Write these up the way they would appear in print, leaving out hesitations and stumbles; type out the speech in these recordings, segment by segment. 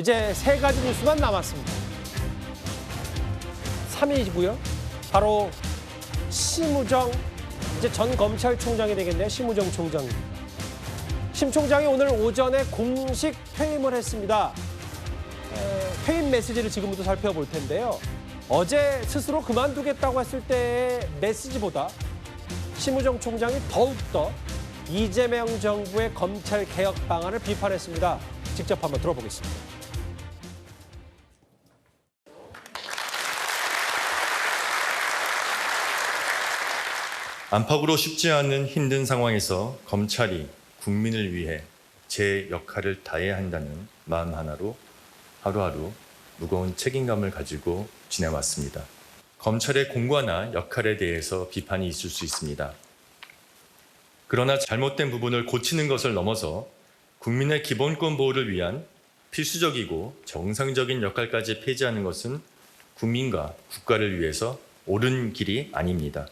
이제 세 가지 뉴스만 남았습니다. 3위이고요. 바로 심우정, 이제 전 검찰총장이 되겠네요. 심우정 총장입니다. 심 총장이 오늘 오전에 공식 퇴임을 했습니다. 퇴임 메시지를 지금부터 살펴볼 텐데요. 어제 스스로 그만두겠다고 했을 때의 메시지보다 심우정 총장이 더욱더 이재명 정부의 검찰 개혁 방안을 비판했습니다. 직접 한번 들어보겠습니다. 안팎으로 쉽지 않은 힘든 상황에서 검찰이 국민을 위해 제 역할을 다해야 한다는 마음 하나로 하루하루 무거운 책임감을 가지고 지내왔습니다. 검찰의 공과나 역할에 대해서 비판이 있을 수 있습니다. 그러나 잘못된 부분을 고치는 것을 넘어서 국민의 기본권 보호를 위한 필수적이고 정상적인 역할까지 폐지하는 것은 국민과 국가를 위해서 옳은 길이 아닙니다.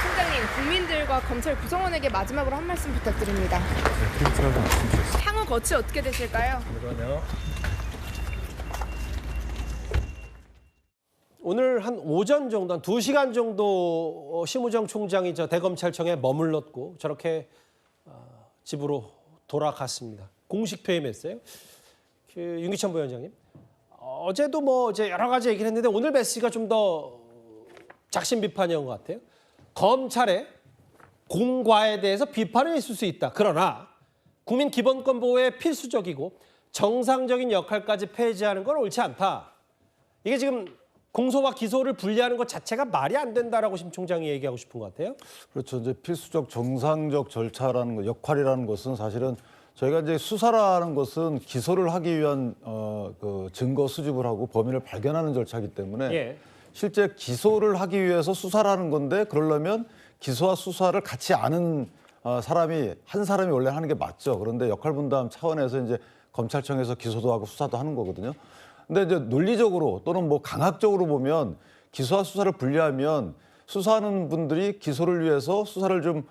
총장님, 국민들과 검찰 구성원에게 마지막으로 한 말씀 부탁드립니다. 향후 거치 어떻게 되실까요? 오늘 한 오전 정도, 한 2시간 정도 심우정 총장이 대검찰청에 머물렀고 저렇게 집으로 돌아갔습니다. 공식 퇴임했어요. 윤기천 부위원장님, 어제도 이제 여러 가지 얘기를 했는데 오늘 메시지가 좀 더 작심 비판이었던 것 같아요. 검찰의 공과에 대해서 비판은 있을 수 있다. 그러나 국민 기본권 보호에 필수적이고 정상적인 역할까지 폐지하는 건 옳지 않다. 이게 지금 공소와 기소를 분리하는 것 자체가 말이 안 된다라고 심 총장이 얘기하고 싶은 것 같아요. 그렇죠. 이제 필수적 정상적 절차라는 것, 역할이라는 것은 사실은 저희가 이제 수사라는 것은 기소를 하기 위한 그 증거 수집을 하고 범인을 발견하는 절차이기 때문에 예. 실제 기소를 하기 위해서 수사를 하는 건데 그러려면 기소와 수사를 같이 아는 사람이 한 사람이 원래 하는 게 맞죠. 그런데 역할 분담 차원에서 이제 검찰청에서 기소도 하고 수사도 하는 거거든요. 근데 이제 논리적으로 또는 강학적으로 보면 기소와 수사를 분리하면 수사하는 분들이 기소를 위해서 수사를 좀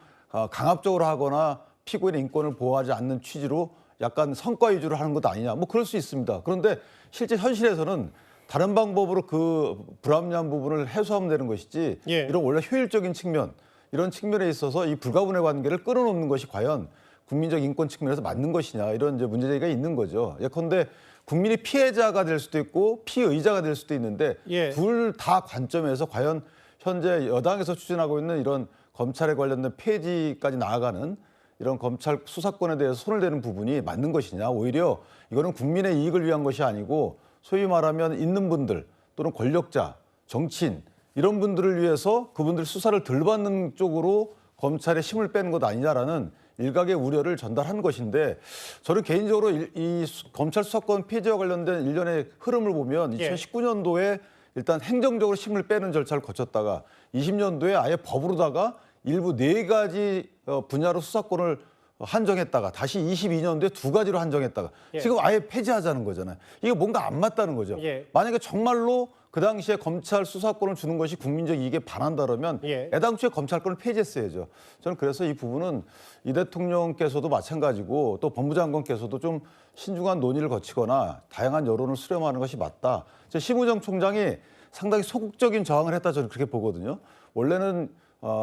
강압적으로 하거나 피고인의 인권을 보호하지 않는 취지로 약간 성과 위주로 하는 것 아니냐. 그럴 수 있습니다. 그런데 실제 현실에서는 다른 방법으로 그 불합리한 부분을 해소하면 되는 것이지 예. 이런 원래 효율적인 측면, 이런 측면에 있어서 이 불가분의 관계를 끊어놓는 것이 과연 국민적 인권 측면에서 맞는 것이냐, 이런 이제 문제제기가 있는 거죠. 예컨대 국민이 피해자가 될 수도 있고 피의자가 될 수도 있는데 예. 둘 다 관점에서 과연 현재 여당에서 추진하고 있는 이런 검찰에 관련된 폐지까지 나아가는 이런 검찰 수사권에 대해서 손을 대는 부분이 맞는 것이냐. 오히려 이거는 국민의 이익을 위한 것이 아니고 소위 말하면 있는 분들 또는 권력자, 정치인 이런 분들을 위해서 그분들 수사를 덜 받는 쪽으로 검찰의 힘을 빼는 것 아니냐라는 일각의 우려를 전달한 것인데 저는 개인적으로 이 검찰 수사권 폐지와 관련된 일련의 흐름을 보면 2019년도에 일단 행정적으로 힘을 빼는 절차를 거쳤다가 20년도에 아예 법으로다가 일부 4가지 분야로 수사권을 한정했다가 다시 22년도에 2가지로 한정했다가 지금 아예 폐지하자는 거잖아요. 이게 뭔가 안 맞다는 거죠. 만약에 정말로 그 당시에 검찰 수사권을 주는 것이 국민적 이익에 반한다 그러면 애당초에 검찰권을 폐지했어야죠. 저는 그래서 이 부분은 이 대통령께서도 마찬가지고 또 법무장관께서도 좀 신중한 논의를 거치거나 다양한 여론을 수렴하는 것이 맞다. 심우정 총장이 상당히 소극적인 저항을 했다 저는 그렇게 보거든요. 원래는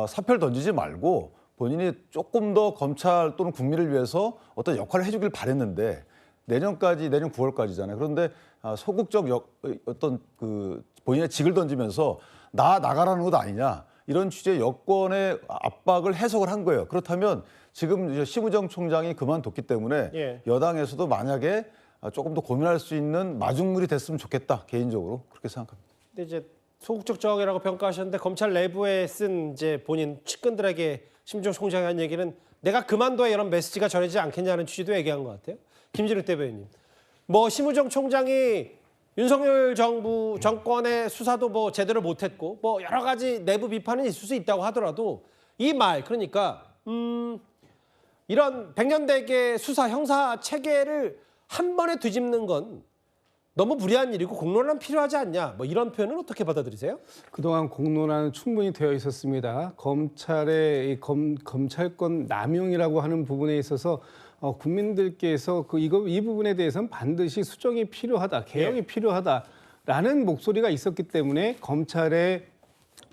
사표를 던지지 말고 본인이 조금 더 검찰 또는 국민을 위해서 어떤 역할을 해주길 바랬는데 내년 9월까지잖아요. 그런데 소극적 어떤 그 본인의 직을 던지면서 나가라는 것 아니냐 이런 취지의 여권의 압박을 해석을 한 거예요. 그렇다면 지금 이제 심우정 총장이 그만뒀기 때문에 여당에서도 만약에 조금 더 고민할 수 있는 마중물이 됐으면 좋겠다 개인적으로 그렇게 생각합니다. 근데 이제 소극적 저항이라고 평가하셨는데 검찰 내부에 쓴 이제 본인 측근들에게 심우정 총장이 한 얘기는 내가 그만둬야 이런 메시지가 전해지지 않겠냐는 취지도 얘기한 것 같아요. 김진욱 대변인님, 심우정 총장이 윤석열 정부 정권의 수사도 제대로 못했고 여러 가지 내부 비판은 있을 수 있다고 하더라도 이 말 그러니까 이런 백년대계 수사 형사 체계를 한 번에 뒤집는 건 너무 무리한 일이고 공론은 필요하지 않냐. 뭐 이런 표현은 어떻게 받아들이세요? 그동안 공론화는 충분히 되어 있었습니다. 검찰의 이 검찰권 남용이라고 하는 부분에 있어서 국민들께서 이 부분에 대해서는 반드시 수정이 필요하다, 개혁이 필요하다라는 목소리가 있었기 때문에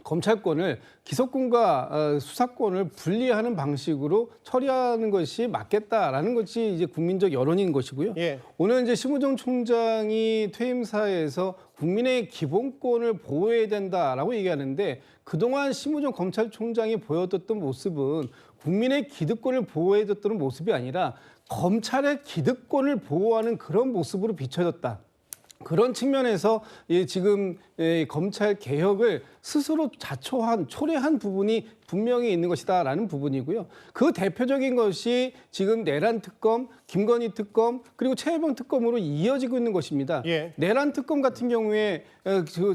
검찰권을 기소권과 수사권을 분리하는 방식으로 처리하는 것이 맞겠다라는 것이 이제 국민적 여론인 것이고요. 예. 오늘 이제 심우정 총장이 퇴임사에서 국민의 기본권을 보호해야 된다라고 얘기하는데 그동안 심우정 검찰총장이 보여줬던 모습은 국민의 기득권을 보호해줬던 모습이 아니라 검찰의 기득권을 보호하는 그런 모습으로 비춰졌다. 그런 측면에서 지금 검찰 개혁을 스스로 초래한 부분이 분명히 있는 것이다라는 부분이고요. 그 대표적인 것이 지금 내란 특검, 김건희 특검 그리고 최혜병 특검으로 이어지고 있는 것입니다. 예. 내란 특검 같은 경우에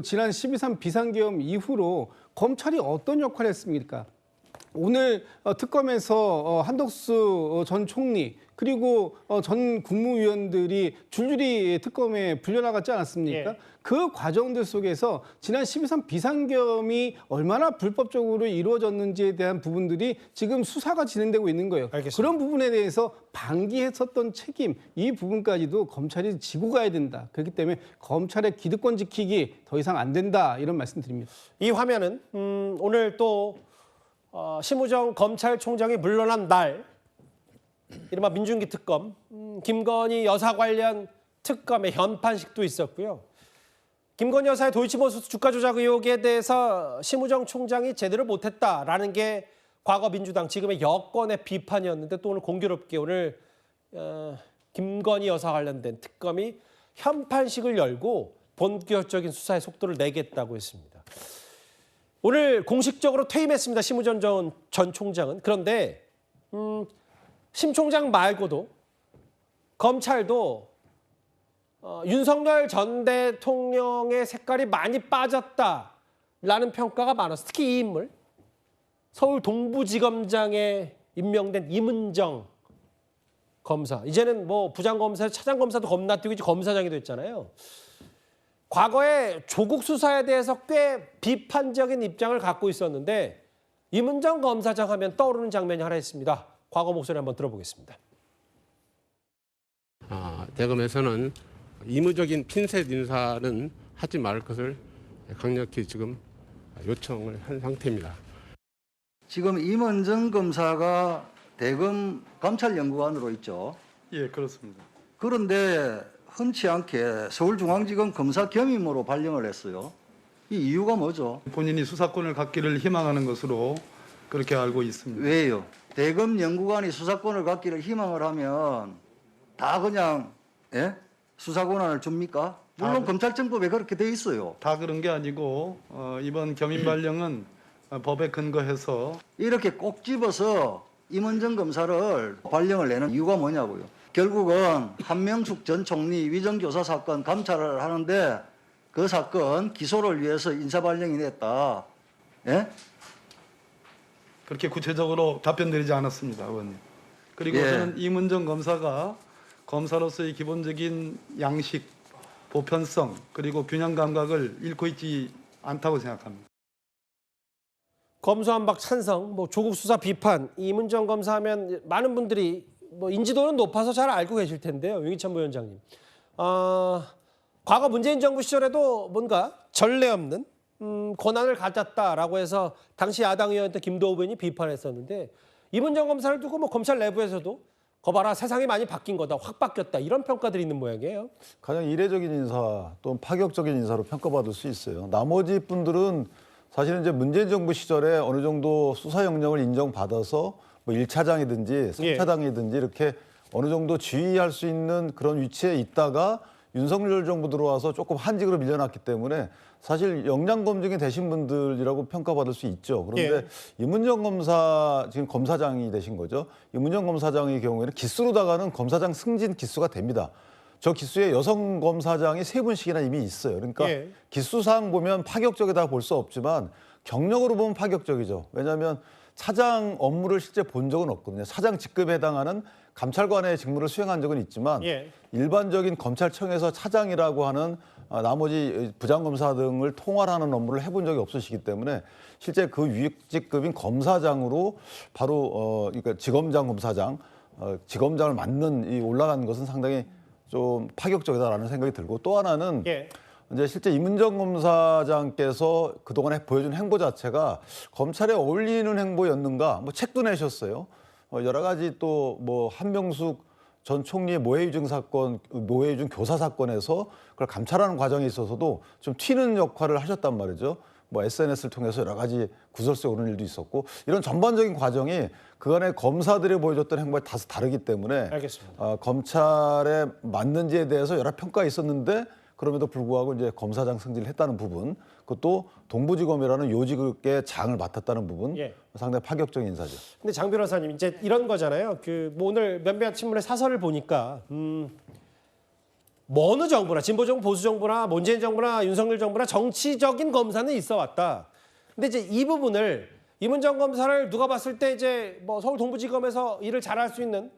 지난 12.3 비상계엄 이후로 검찰이 어떤 역할을 했습니까? 오늘 특검에서 한덕수 전 총리 그리고 전 국무위원들이 줄줄이 특검에 불려나갔지 않았습니까? 예. 그 과정들 속에서 지난 12.3 비상계엄이 얼마나 불법적으로 이루어졌는지에 대한 부분들이 지금 수사가 진행되고 있는 거예요. 알겠습니다. 그런 부분에 대해서 방기했었던 책임, 이 부분까지도 검찰이 지고 가야 된다. 그렇기 때문에 검찰의 기득권 지키기 더 이상 안 된다. 이런 말씀 드립니다. 이 화면은 오늘 또 심우정 검찰총장이 물러난 날 이른바 민중기 특검, 김건희 여사 관련 특검의 현판식도 있었고요. 김건희 여사의 도이치모터스 주가 조작 의혹에 대해서 심우정 총장이 제대로 못했다라는 게 과거 민주당 지금의 여권의 비판이었는데 또 오늘 공교롭게 오늘 김건희 여사 관련된 특검이 현판식을 열고 본격적인 수사의 속도를 내겠다고 했습니다. 오늘 공식적으로 퇴임했습니다. 심우정 전 총장은. 그런데 심 총장 말고도 검찰도 윤석열 전 대통령의 색깔이 많이 빠졌다라는 평가가 많아서 특히 이 인물, 서울 동부지검장에 임명된 임은정 검사. 이제는 뭐 부장검사에서 차장검사도 겁나뛰고 이제 검사장이 됐잖아요. 과거에 조국 수사에 대해서 꽤 비판적인 입장을 갖고 있었는데 임은정 검사장 하면 떠오르는 장면이 하나 있습니다. 과거 목소리 한번 들어보겠습니다. 대검에서는 의무적인 핀셋 인사는 하지 말 것을 강력히 지금 요청을 한 상태입니다. 지금 임은정 검사가 대검 감찰연구관으로 있죠. 예, 그렇습니다. 그런데 흔치 않게 서울중앙지검 검사 겸임으로 발령을 했어요. 이 이유가 뭐죠? 본인이 수사권을 갖기를 희망하는 것으로 그렇게 알고 있습니다. 왜요? 대검 연구관이 수사권을 갖기를 희망을 하면 다 그냥 수사 권한을 줍니까? 물론 검찰청법에 그렇게 돼 있어요. 다 그런 게 아니고 이번 겸임 발령은 법에 근거해서 이렇게 꼭 집어서 임은정 검사를 발령을 내는 이유가 뭐냐고요. 결국은 한명숙 전 총리 위정교사 사건 감찰을 하는데 그 사건 기소를 위해서 인사발령이 냈다. 예? 그렇게 구체적으로 답변드리지 않았습니다, 의원님. 그리고 예. 저는 임은정 검사가 검사로서의 기본적인 양식, 보편성, 그리고 균형 감각을 잃고 있지 않다고 생각합니다. 검수완박 찬성, 뭐 조국 수사 비판, 임은정 검사하면 많은 분들이 뭐 인지도는 높아서 잘 알고 계실 텐데요. 윤기찬 부위원장님. 과거 문재인 정부 시절에도 뭔가 전례 없는 권한을 가졌다라고 해서 당시 야당 의원이었던 김도우 의원이 비판했었는데 임은정 검사를 두고 뭐 검찰 내부에서도 거봐라 세상이 많이 바뀐 거다, 확 바뀌었다 이런 평가들이 있는 모양이에요. 가장 이례적인 인사 또는 파격적인 인사로 평가받을 수 있어요. 나머지 분들은 사실은 이제 문재인 정부 시절에 어느 정도 수사 영역을 인정받아서 뭐 1차장이든지 3차장이든지 이렇게 어느 정도 지휘할 수 있는 그런 위치에 있다가 윤석열 정부 들어와서 조금 한직으로 밀려났기 때문에 사실 역량 검증이 되신 분들이라고 평가받을 수 있죠. 그런데 임은정 검사 지금 검사장이 되신 거죠. 임은정 검사장의 경우에는 기수로다가는 검사장 승진 기수가 됩니다. 저 기수에 여성 검사장이 3분씩이나 이미 있어요. 그러니까 기수상 보면 파격적이다 볼 수 없지만 경력으로 보면 파격적이죠. 왜냐하면 차장 업무를 실제 본 적은 없거든요. 차장 직급에 해당하는 감찰관의 직무를 수행한 적은 있지만 예. 일반적인 검찰청에서 차장이라고 하는 나머지 부장검사 등을 통할하는 업무를 해본 적이 없으시기 때문에 실제 그 위직급인 검사장으로 바로 그러니까 지검장 검사장, 지검장을 맡는 이 올라간 것은 상당히 좀 파격적이다라는 생각이 들고 또 하나는 예. 이제 실제 임은정 검사장께서 그동안에 보여준 행보 자체가 검찰에 어울리는 행보였는가 뭐 책도 내셨어요. 여러 가지 또 뭐 한명숙 전 총리의 모해유증 사건, 모해유증 교사 사건에서 그걸 감찰하는 과정에 있어서도 좀 튀는 역할을 하셨단 말이죠. 뭐 SNS를 통해서 여러 가지 구설수에 오르는 일도 있었고 이런 전반적인 과정이 그간의 검사들이 보여줬던 행보가 다소 다르기 때문에 알겠습니다. 검찰에 맞는지에 대해서 여러 평가가 있었는데 그럼에도 불구하고 이제 검사장 승진을 했다는 부분, 그것도 동부지검이라는 요직의 장을 맡았다는 부분, 예. 상당히 파격적인 인사죠. 근데 장 변호사님 이제 이런 거잖아요. 뭐 오늘 몇몇 신문의 사설을 보니까 뭐 어느 정부나 진보 정부, 보수 정부나 문재인 정부나 윤석열 정부나 정치적인 검사는 있어 왔다. 근데 이제 이 부분을 임은정 검사를 누가 봤을 때 이제 뭐 서울 동부지검에서 일을 잘할 수 있는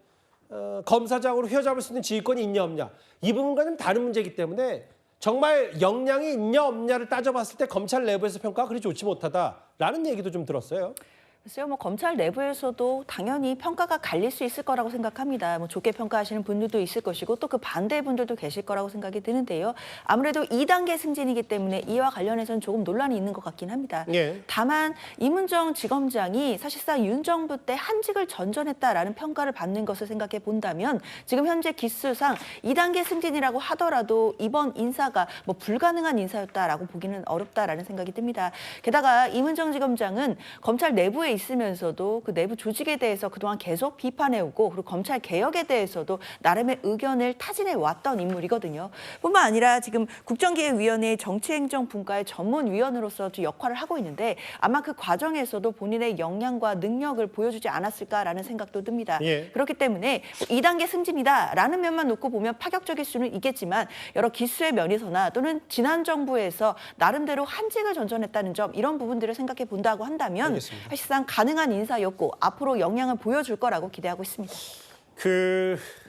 검사장으로 휘어잡을 수 있는 지휘권이 있냐 없냐 이 부분과 좀 다른 문제이기 때문에 정말 역량이 있냐 없냐를 따져봤을 때 검찰 내부에서 평가가 그리 좋지 못하다라는 얘기도 좀 들었어요. 글쎄요, 뭐 검찰 내부에서도 당연히 평가가 갈릴 수 있을 거라고 생각합니다. 뭐 좋게 평가하시는 분들도 있을 것이고 또 그 반대의 분들도 계실 거라고 생각이 드는데요. 아무래도 2단계 승진이기 때문에 이와 관련해서는 조금 논란이 있는 것 같긴 합니다. 예. 다만 임은정 지검장이 사실상 윤 정부 때 한직을 전전했다라는 평가를 받는 것을 생각해 본다면 지금 현재 기수상 2단계 승진이라고 하더라도 이번 인사가 뭐 불가능한 인사였다라고 보기는 어렵다라는 생각이 듭니다. 게다가 임은정 지검장은 검찰 내부에 있으면서도 그 내부 조직에 대해서 그동안 계속 비판해오고 그리고 검찰 개혁에 대해서도 나름의 의견을 타진해 왔던 인물이거든요. 뿐만 아니라 지금 국정기획위원회 정치행정분과의 전문위원으로서도 역할을 하고 있는데 아마 그 과정에서도 본인의 역량과 능력을 보여주지 않았을까라는 생각도 듭니다. 예. 그렇기 때문에 2단계 승진이다라는 면만 놓고 보면 파격적일 수는 있겠지만 여러 기수의 면에서나 또는 지난 정부에서 나름대로 한직을 전전했다는 점 이런 부분들을 생각해 본다고 한다면 알겠습니다. 사실상 가능한 인사였고 앞으로 역량을 보여줄 거라고 기대하고 있습니다.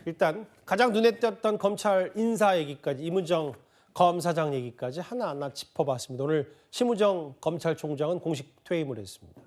일단 가장 눈에 띄었던 검찰 인사 얘기까지 임은정 검사장 얘기까지 하나하나 짚어봤습니다. 오늘 심우정 검찰총장은 공식 퇴임을 했습니다.